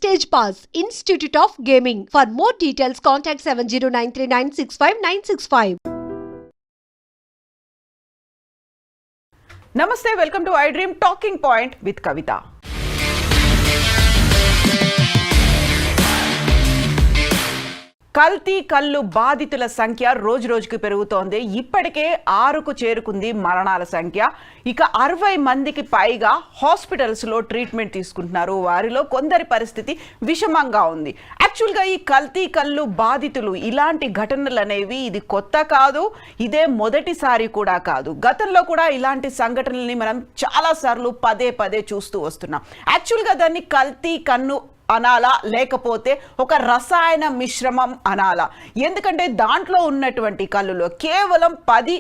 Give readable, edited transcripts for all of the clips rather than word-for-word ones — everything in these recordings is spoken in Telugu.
Stage Pass, Institute of Gaming. For more details, contact 7093965965965. Namaste, welcome to iDream Talking Point with Kavita. కల్తీ కళ్ళు బాధితుల సంఖ్య రోజు రోజుకి పెరుగుతోంది. ఇప్పటికే 6కు చేరుకుంది మరణాల సంఖ్య. ఇక 60 మందికి పైగా హాస్పిటల్స్లో ట్రీట్మెంట్ తీసుకుంటున్నారు. వారిలో కొందరి పరిస్థితి విషమంగా ఉంది. యాక్చువల్గా ఈ కల్తీ కళ్ళు బాధితులు ఇలాంటి ఘటనలు అనేవి ఇది కొత్త కాదు, ఇదే మొదటిసారి కూడా కాదు. గతంలో కూడా ఇలాంటి సంఘటనల్ని మనం చాలాసార్లు పదే పదే చూస్తూ వస్తున్నాం. యాక్చువల్గా దాన్ని కల్తీ కన్ను అనాలా, లేకపోతే ఒక రసాయన మిశ్రమం అనాలా? ఎందుకంటే దాంట్లో ఉన్నటువంటి కళ్ళులో కేవలం 10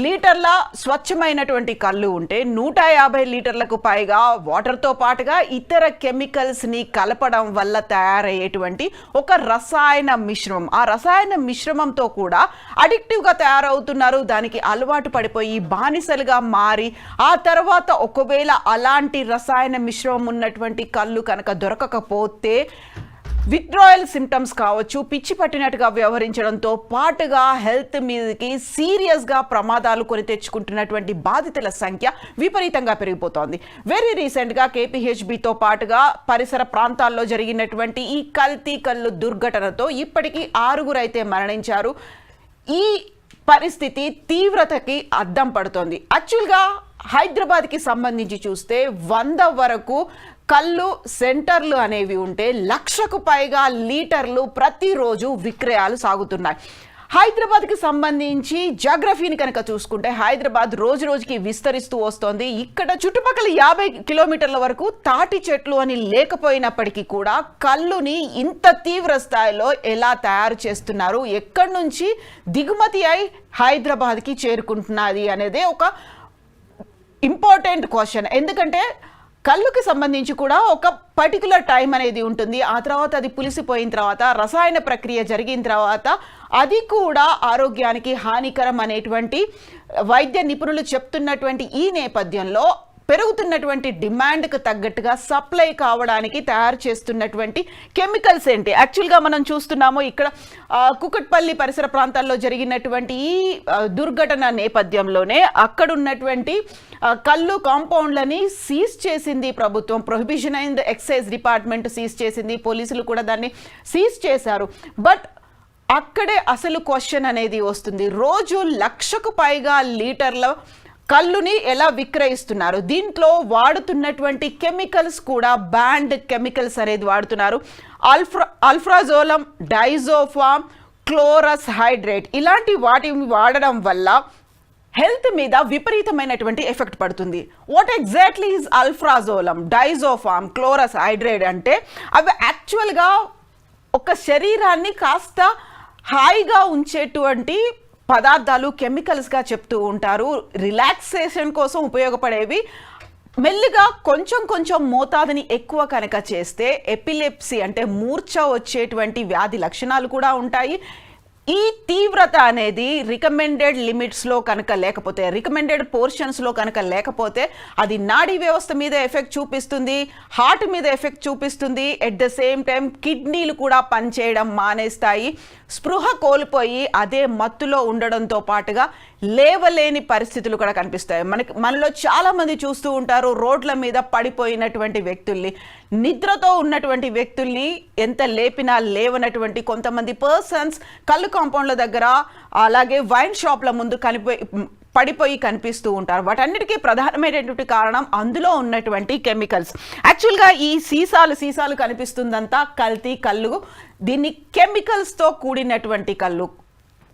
లీటర్ల స్వచ్ఛమైనటువంటి కళ్ళు ఉంటే 150 లీటర్లకు పైగా వాటర్తో పాటుగా ఇతర కెమికల్స్ని కలపడం వల్ల తయారయ్యేటువంటి ఒక రసాయన మిశ్రమం. ఆ రసాయన మిశ్రమంతో కూడా అడిక్టివ్గా తయారవుతున్నారు. దానికి అలవాటు పడిపోయి బానిసలుగా మారి ఆ తర్వాత ఒకవేళ అలాంటి రసాయన మిశ్రమం ఉన్నటువంటి కళ్ళు కనుక దొరకకపోతే విత్డ్రాయల్ సిమ్టమ్స్ కావచ్చు, పిచ్చి పట్టినట్టుగా వ్యవహరించడంతో పాటుగా హెల్త్ మీదకి సీరియస్గా ప్రమాదాలు కొని తెచ్చుకుంటున్నటువంటి బాధితుల సంఖ్య విపరీతంగా పెరిగిపోతోంది. వెరీ రీసెంట్గా కేపీహెచ్బితో పాటుగా పరిసర ప్రాంతాల్లో జరిగినటువంటి ఈ కల్తీ కళ్ళు దుర్ఘటనతో ఇప్పటికీ 6 అయితే మరణించారు. ఈ పరిస్థితి తీవ్రతకి అద్దం పడుతోంది. యాక్చువల్గా హైదరాబాద్కి సంబంధించి చూస్తే 100 వరకు కళ్ళు సెంటర్లు అనేవి ఉంటే 1,00,000కు పైగా లీటర్లు ప్రతిరోజు విక్రయాలు సాగుతున్నాయి. హైదరాబాద్కి సంబంధించి జాగ్రఫీని కనుక చూసుకుంటే హైదరాబాద్ రోజు రోజుకి విస్తరిస్తూ వస్తోంది. ఇక్కడ చుట్టుపక్కల 50 కిలోమీటర్ల వరకు తాటి చెట్లు అని లేకపోయినప్పటికీ కూడా కళ్ళుని ఇంత తీవ్ర స్థాయిలో ఎలా తయారు చేస్తున్నారు, ఎక్కడి నుంచి దిగుమతి అయి హైదరాబాద్కి చేరుకుంటున్నది అనేదే ఒక ఇంపార్టెంట్ క్వశ్చన్. ఎందుకంటే కళ్ళుకి సంబంధించి కూడా ఒక పర్టికులర్ టైం అనేది ఉంటుంది. ఆ తర్వాత అది పులిసిపోయిన తర్వాత రసాయన ప్రక్రియ జరిగిన తర్వాత అది కూడా ఆరోగ్యానికి హానికరం అనేటువంటి వైద్య నిపుణులు చెప్తున్నటువంటి ఈ నేపథ్యంలో పెరుగుతున్నటువంటి డిమాండ్కు తగ్గట్టుగా సప్లై కావడానికి తయారు చేస్తున్నటువంటి కెమికల్స్ ఏంటి? యాక్చువల్గా మనం చూస్తున్నాము ఇక్కడ కుకట్పల్లి పరిసర ప్రాంతాల్లో జరిగినటువంటి ఈ దుర్ఘటన నేపథ్యంలోనే అక్కడ ఉన్నటువంటి కళ్ళు కాంపౌండ్లని సీజ్ చేసింది ప్రభుత్వం. Prohibition and excise department seize చేసింది, పోలీసులు కూడా దాన్ని సీజ్ చేశారు. బట్ అక్కడే అసలు క్వశ్చన్ అనేది వస్తుంది. రోజు 1,00,000కు పైగా లీటర్ల కళ్ళుని ఎలా విక్రయిస్తున్నారు? దీంట్లో వాడుతున్నటువంటి కెమికల్స్ కూడా బ్యాండ్ కెమికల్స్ అనేది వాడుతున్నారు. అల్ఫ్రాజోలం, డైజోఫామ్, క్లోరస్ హైడ్రేట్ ఇలాంటి వాటిని వాడడం వల్ల హెల్త్ మీద విపరీతమైనటువంటి ఎఫెక్ట్ పడుతుంది. What exactly is alprazolam, diazepam, క్లోరస్ హైడ్రేట్ అంటే అవి యాక్చువల్గా ఒక శరీరాన్ని కాస్త హాయిగా ఉంచేటువంటి పదార్థాలు, కెమికల్స్గా చెప్తూ ఉంటారు. రిలాక్సేషన్ కోసం ఉపయోగపడేవి. మెల్లిగా కొంచెం కొంచెం మోతాదుని ఎక్కువ కనుక చేస్తే ఎపిలెప్సీ అంటే మూర్ఛ వచ్చేటువంటి వ్యాధి లక్షణాలు కూడా ఉంటాయి. ఈ తీవ్రత అనేది రికమెండెడ్ లిమిట్స్లో కనుక లేకపోతే, రికమెండెడ్ పోర్షన్స్లో కనుక లేకపోతే అది నాడీ వ్యవస్థ మీద ఎఫెక్ట్ చూపిస్తుంది, హార్ట్ మీద ఎఫెక్ట్ చూపిస్తుంది. ఎట్ ద సేమ్ టైం కిడ్నీలు కూడా పనిచేయడం మానేస్తాయి. స్పృహ కోల్పోయి అదే మత్తులో ఉండడంతో పాటుగా లేవలేని పరిస్థితులు కూడా కనిపిస్తాయి. మనలో చాలామంది చూస్తూ ఉంటారు రోడ్ల మీద పడిపోయినటువంటి వ్యక్తుల్ని, నిద్రతో ఉన్నటువంటి వ్యక్తుల్ని ఎంత లేపినా లేవనటువంటి కొంతమంది పర్సన్స్ కళ్ళు కాంపౌండ్ల దగ్గర అలాగే వైన్ షాప్ల ముందు పడిపోయి కనిపిస్తూ ఉంటారు. వాటన్నిటికీ ప్రధానమైనటువంటి కారణం అందులో ఉన్నటువంటి కెమికల్స్. యాక్చువల్గా ఈ సీసాలు కనిపిస్తుందంతా కల్తీ కళ్ళు. దీన్ని కెమికల్స్తో కూడినటువంటి కళ్ళు.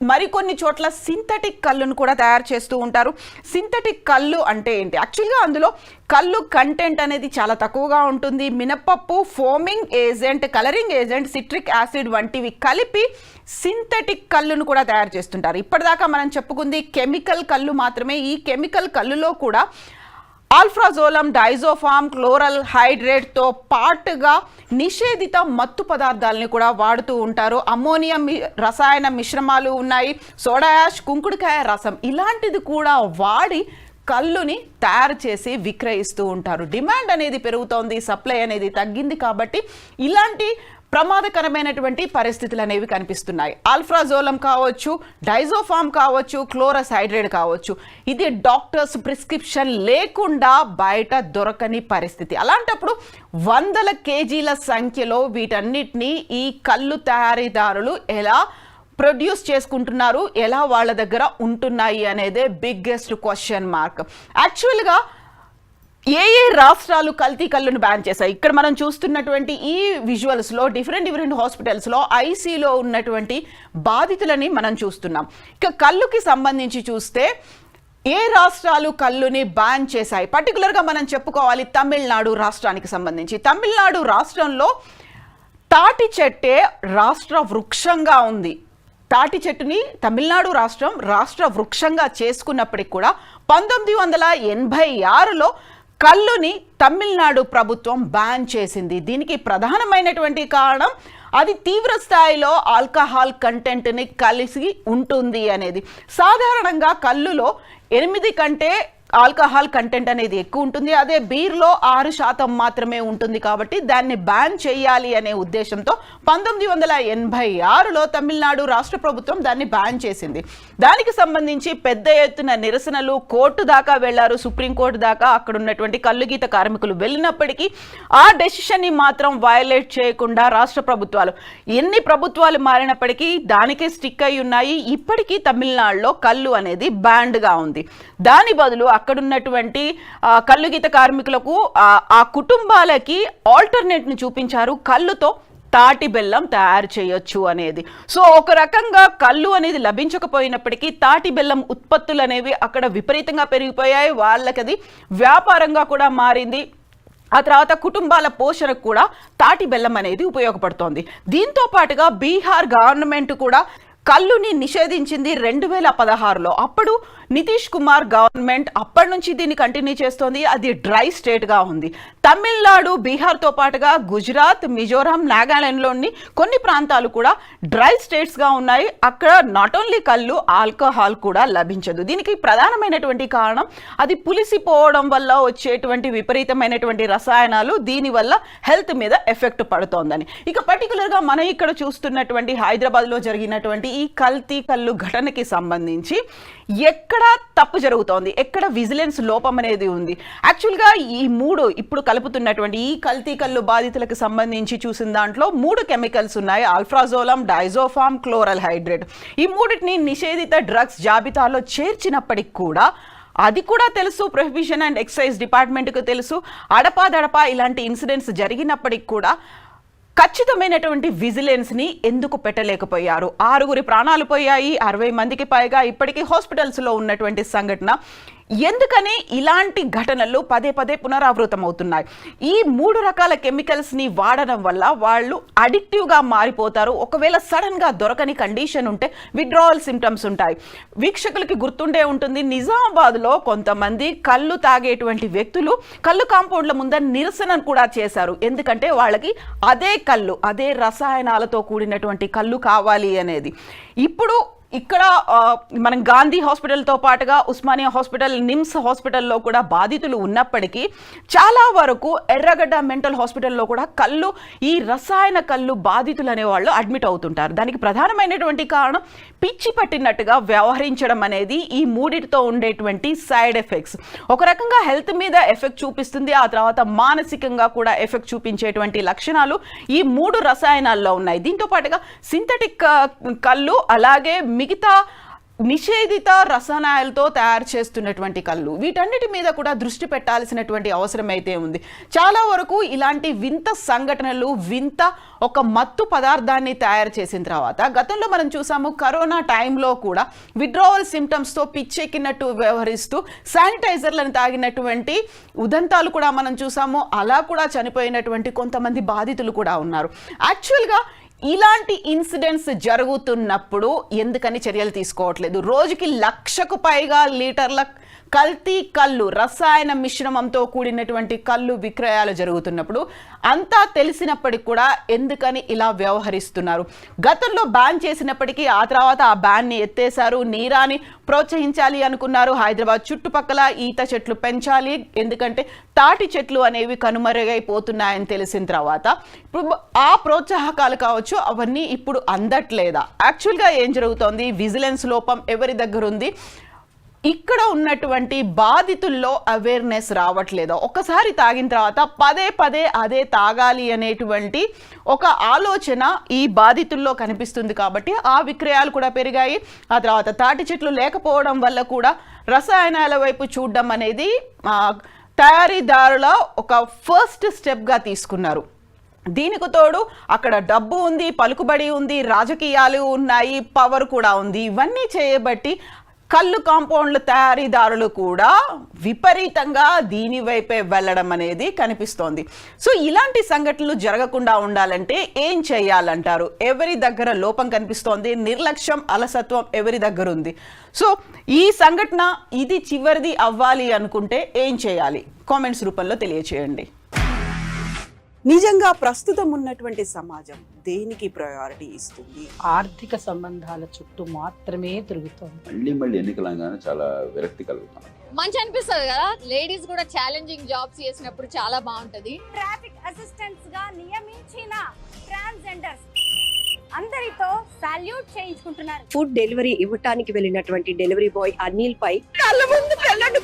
మరికొన్ని చోట్ల సింథటిక్ కళ్ళును కూడా తయారు చేస్తూ ఉంటారు. సింథటిక్ కళ్ళు అంటే ఏంటి? యాక్చువల్గా అందులో కళ్ళు కంటెంట్ అనేది చాలా తక్కువగా ఉంటుంది. మినపప్పు, foaming agent, colouring agent, citric acid వంటివి కలిపి సింథటిక్ కళ్ళును కూడా తయారు చేస్తుంటారు. ఇప్పటిదాకా మనం చెప్పుకుంది కెమికల్ కళ్ళు మాత్రమే. ఈ కెమికల్ కళ్ళులో కూడా ఆల్ఫ్రాజోలం, డైజోఫామ్, క్లోరల్ హైడ్రేట్తో పాటుగా నిషేధిత మత్తు పదార్థాలని కూడా వాడుతూ ఉంటారు. అమ్మోనియం రసాయన మిశ్రమాలు ఉన్నాయి, సోడా యాష్, కుంకుడుకాయ రసం ఇలాంటిది కూడా వాడి కల్లుని తయారు చేసి విక్రయిస్తూ ఉంటారు. డిమాండ్ అనేది పెరుగుతోంది, సప్లై అనేది తగ్గింది, కాబట్టి ఇలాంటి ప్రమాదకరమైనటువంటి పరిస్థితులు అనేవి కనిపిస్తున్నాయి. ఆల్ఫ్రాజోలం కావచ్చు, డైజోఫామ్ కావచ్చు, క్లోరస్ హైడ్రేట్ కావచ్చు, ఇది డాక్టర్స్ ప్రిస్క్రిప్షన్ లేకుండా బయట దొరకని పరిస్థితి. అలాంటప్పుడు వందల కేజీల సంఖ్యలో వీటన్నిటినీ ఈ కళ్ళు తయారీదారులు ఎలా ప్రొడ్యూస్ చేసుకుంటున్నారు, ఎలా వాళ్ళ దగ్గర ఉంటున్నాయి అనేదే బిగ్గెస్ట్ క్వశ్చన్ మార్క్. యాక్చువల్గా ఏ రాష్ట్రాలు కల్తీ కళ్ళును బ్యాన్ చేశాయి? ఇక్కడ మనం చూస్తున్నటువంటి ఈ విజువల్స్లో డిఫరెంట్ హాస్పిటల్స్లో ఐసీలో ఉన్నటువంటి బాధితులని మనం చూస్తున్నాం. ఇక కళ్ళుకి సంబంధించి చూస్తే ఏ రాష్ట్రాలు కళ్ళుని బ్యాన్ చేశాయి? పర్టికులర్గా మనం చెప్పుకోవాలి తమిళనాడు రాష్ట్రానికి సంబంధించి. తమిళనాడు రాష్ట్రంలో తాటి చెట్టే రాష్ట్ర వృక్షంగా ఉంది. తాటి చెట్టుని తమిళనాడు రాష్ట్ర వృక్షంగా చేసుకున్నప్పటికి కూడా 1986లో కళ్ళుని తమిళనాడు ప్రభుత్వం బ్యాన్ చేసింది. దీనికి ప్రధానమైనటువంటి కారణం అది తీవ్ర స్థాయిలో ఆల్కహాల్ కంటెంట్ని కలిసి ఉంటుంది అనేది. సాధారణంగా కళ్ళులో 8 కంటే ఆల్కహాల్ కంటెంట్ అనేది ఎక్కువ ఉంటుంది, అదే బీర్లో 6% మాత్రమే ఉంటుంది. కాబట్టి దాన్ని బ్యాన్ చేయాలి అనే ఉద్దేశంతో 1986లో తమిళనాడు రాష్ట్ర ప్రభుత్వం దాన్ని బ్యాన్ చేసింది. దానికి సంబంధించి పెద్ద ఎత్తున నిరసనలు కోర్టు దాకా వెళ్లారు, సుప్రీంకోర్టు దాకా. అక్కడ ఉన్నటువంటి కళ్ళు గీత కార్మికులు వెళ్ళినప్పటికీ ఆ డెసిషన్ని మాత్రం వయలేట్ చేయకుండా రాష్ట్ర ప్రభుత్వాలు, ఎన్ని ప్రభుత్వాలు మారినప్పటికీ దానికే స్టిక్ అయి ఉన్నాయి. ఇప్పటికీ తమిళనాడులో కళ్ళు అనేది బ్యాన్డ్గా ఉంది. దాని బదులు అక్కడున్నటువంటి కళ్ళు గీత కార్మికులకు, ఆ కుటుంబాలకి ఆల్టర్నేట్ని చూపించారు, కళ్ళుతో తాటి బెల్లం తయారు చేయొచ్చు అనేది. సో ఒక రకంగా కళ్ళు అనేది లభించకపోయినప్పటికీ తాటి బెల్లం ఉత్పత్తులు అనేవి అక్కడ విపరీతంగా పెరిగిపోయాయి. వాళ్ళకి అది వ్యాపారంగా కూడా మారింది. ఆ తర్వాత కుటుంబాల పోషణకు కూడా తాటి బెల్లం అనేది ఉపయోగపడుతోంది. దీంతో పాటుగా బీహార్ గవర్నమెంట్ కూడా కళ్ళుని నిషేధించింది 2016లో. అప్పుడు నితీష్ కుమార్ గవర్నమెంట్ అప్పటి నుంచి దీన్ని కంటిన్యూ చేస్తోంది. అది డ్రై స్టేట్గా ఉంది. తమిళనాడు, బీహార్తో పాటుగా గుజరాత్, మిజోరాం, నాగాలాండ్లోని కొన్ని ప్రాంతాలు కూడా డ్రై స్టేట్స్గా ఉన్నాయి. అక్కడ నాట్ ఓన్లీ కళ్ళు, ఆల్కహాల్ కూడా లభించదు. దీనికి ప్రధానమైనటువంటి కారణం అది పులిసిపోవడం వల్ల వచ్చేటువంటి విపరీతమైనటువంటి రసాయనాలు, దీనివల్ల హెల్త్ మీద ఎఫెక్ట్ పడుతోందని. ఇక పర్టికులర్గా మనం ఇక్కడ చూస్తున్నటువంటి హైదరాబాద్లో జరిగినటువంటి ఈ కల్తీ కళ్ళు ఘటనకి సంబంధించి ఎక్కడ తప్పు జరుగుతోంది, ఎక్కడ విజిలెన్స్ లోపం అనేది ఉంది? యాక్చువల్గా ఈ ఇప్పుడు కలుపుతున్నటువంటి ఈ కల్తీ కళ్ళు బాధితులకు సంబంధించి చూసిన దాంట్లో 3 కెమికల్స్ ఉన్నాయి: ఆల్ఫ్రాజోలం, డైజోఫామ్, క్లోరల్ హైడ్రేట్. ఈ మూడింటిని నిషేధిత డ్రగ్స్ జాబితాలో చేర్చినప్పటికి కూడా అది కూడా తెలుసు, ప్రొహిబిషన్ అండ్ ఎక్సైజ్ డిపార్ట్మెంట్కు తెలుసు. అడపాదడపా ఇలాంటి ఇన్సిడెంట్స్ జరిగినప్పటికి కూడా ఖచ్చితమైనటువంటి విజిలెన్స్ని ఎందుకు పెట్టలేకపోయారు? 6 ప్రాణాలు పోయాయి, 60 మందికి పైగా ఇప్పటికీ హాస్పిటల్స్లో ఉన్నటువంటి సంఘటన. ఎందుకని ఇలాంటి ఘటనలు పదే పునరావృతం అవుతున్నాయి? ఈ 3 రకాల కెమికల్స్ని వాడడం వల్ల వాళ్ళు అడిక్టివ్గా మారిపోతారు. ఒకవేళ సడన్గా దొరకని కండిషన్ ఉంటే విత్డ్రావల్ సిమ్టమ్స్ ఉంటాయి. వీక్షకులకి గుర్తుండే ఉంటుంది, నిజామాబాద్లో కొంతమంది కళ్ళు తాగేటువంటి వ్యక్తులు కళ్ళు కాంపౌండ్ల ముందర నిరసన కూడా చేశారు. ఎందుకంటే వాళ్ళకి అదే కళ్ళు, అదే రసాయనాలతో కూడినటువంటి కళ్ళు కావాలి అనేది. ఇప్పుడు ఇక్కడ మనం గాంధీ హాస్పిటల్తో పాటుగా ఉస్మానియా హాస్పిటల్, నిమ్స్ హాస్పిటల్లో కూడా బాధితులు ఉన్నప్పటికీ చాలా వరకు ఎర్రగడ్డ మెంటల్ హాస్పిటల్లో కూడా కళ్ళు, ఈ రసాయన కళ్ళు బాధితులు అనేవాళ్ళు అడ్మిట్ అవుతుంటారు. దానికి ప్రధానమైనటువంటి కారణం పిచ్చి పట్టినట్టుగా వ్యవహరించడం అనేది. ఈ మూడిటితో ఉండేటువంటి సైడ్ ఎఫెక్ట్స్ ఒక రకంగా హెల్త్ మీద ఎఫెక్ట్ చూపిస్తుంది. ఆ తర్వాత మానసికంగా కూడా ఎఫెక్ట్ చూపించేటువంటి లక్షణాలు ఈ 3 రసాయనాల్లో ఉన్నాయి. దీంతో పాటుగా సింథటిక్ కళ్ళు, అలాగే మిగతా నిషేధిత రసాయనాలతో తయారు చేస్తున్నటువంటి కళ్ళు, వీటన్నిటి మీద కూడా దృష్టి పెట్టాల్సినటువంటి అవసరం అయితే ఉంది. చాలా వరకు ఇలాంటి వింత సంఘటనలు, వింత ఒక మత్తు పదార్థాన్ని తయారు చేసిన తర్వాత గతంలో మనం చూసాము, కరోనా టైంలో కూడా విత్డ్రావల్ సిమ్టమ్స్తో పిచ్చెక్కినట్టు వ్యవహరిస్తూ శానిటైజర్లను తాగినటువంటి ఉదంతాలు కూడా మనం చూసాము. అలా కూడా చనిపోయినటువంటి కొంతమంది బాధితులు కూడా ఉన్నారు. యాక్చువల్గా ఇలాంటి ఇన్సిడెంట్స్ జరుగుతున్నప్పుడు ఎందుకని చర్యలు తీసుకోవట్లేదు? రోజుకి 1,00,000కు పైగా లీటర్ల కల్తీ కళ్ళు, రసాయన మిశ్రమంతో కూడినటువంటి కళ్ళు విక్రయాలు జరుగుతున్నప్పుడు అంతా తెలిసినప్పటికీ కూడా ఎందుకని ఇలా వ్యవహరిస్తున్నారు? గతంలో బ్యాన్ చేసినప్పటికీ ఆ తర్వాత ఆ బ్యాన్ని ఎత్తేశారు. నీరాని ప్రోత్సహించాలి అనుకున్నారు. హైదరాబాద్ చుట్టుపక్కల ఈత చెట్లు పెంచాలి, ఎందుకంటే తాటి చెట్లు అనేవి కనుమరుగైపోతున్నాయని తెలిసిన తర్వాత ఇప్పుడు ఆ ప్రోత్సాహకాలు కావచ్చు అవన్నీ ఇప్పుడు అందట్లేదా? యాక్చువల్గా ఏం జరుగుతోంది? విజిలెన్స్ లోపం ఎవరి దగ్గర ఉంది? ఇక్కడ ఉన్నటువంటి బాధితుల్లో అవేర్నెస్ రావట్లేదు. ఒకసారి తాగిన తర్వాత పదే పదే అదే తాగాలి అనేటువంటి ఒక ఆలోచన ఈ బాధితుల్లో కనిపిస్తుంది. కాబట్టి ఆ విక్రయాలు కూడా పెరిగాయి. ఆ తర్వాత తాటి చెట్లు లేకపోవడం వల్ల కూడా రసాయనాల వైపు చూడడం అనేది తయారీదారుల ఒక ఫస్ట్ స్టెప్గా తీసుకున్నారు. దీనికి తోడు అక్కడ డబ్బు ఉంది, పలుకుబడి ఉంది, రాజకీయాలు ఉన్నాయి, పవర్ కూడా ఉంది. ఇవన్నీ చేయబట్టి కళ్ళు కాంపౌండ్ల తయారీదారులు కూడా విపరీతంగా దీని వైపే వెళ్ళడం అనేది కనిపిస్తోంది. సో ఇలాంటి సంఘటనలు జరగకుండా ఉండాలంటే ఏం చేయాలంటారు? ఎవరి దగ్గర లోపం కనిపిస్తోంది? నిర్లక్ష్యం, అలసత్వం ఎవరి దగ్గర ఉంది? సో ఈ సంఘటన ఇది చివరిది అవ్వాలి అనుకుంటే ఏం చేయాలి? కామెంట్స్ రూపంలో తెలియచేయండి. నిజంగా ప్రస్తుతం ఉన్నటువంటి సమాజం దేనికి ప్రయారిటీ ఇస్తుంది? ఆర్థిక సంబంధాల చుట్టూ మాత్రమే తిరుగుతుంది. మళ్ళీ ఎన్నికలంగానే చాలా విరక్తి కలుగుతాను. మంచి అనిపిస్తుంది కదా, లేడీస్ కూడా ఛాలెంజింగ్ జాబ్స్ చేసినప్పుడు చాలా బాగుంటది. ట్రాఫిక్ అసిస్టెంట్స్ గా నియమించిన ట్రాన్స్జెండర్స్ అందరితో సాల్యూట్ చేయించుకుంటున్నారు. ఫుడ్ డెలివరీ ఇవ్వటానికి వెళ్ళినటువంటి డెలివరీ బాయ్ అనిల్ పై కళ్ళ ముందు పెళ్ళండి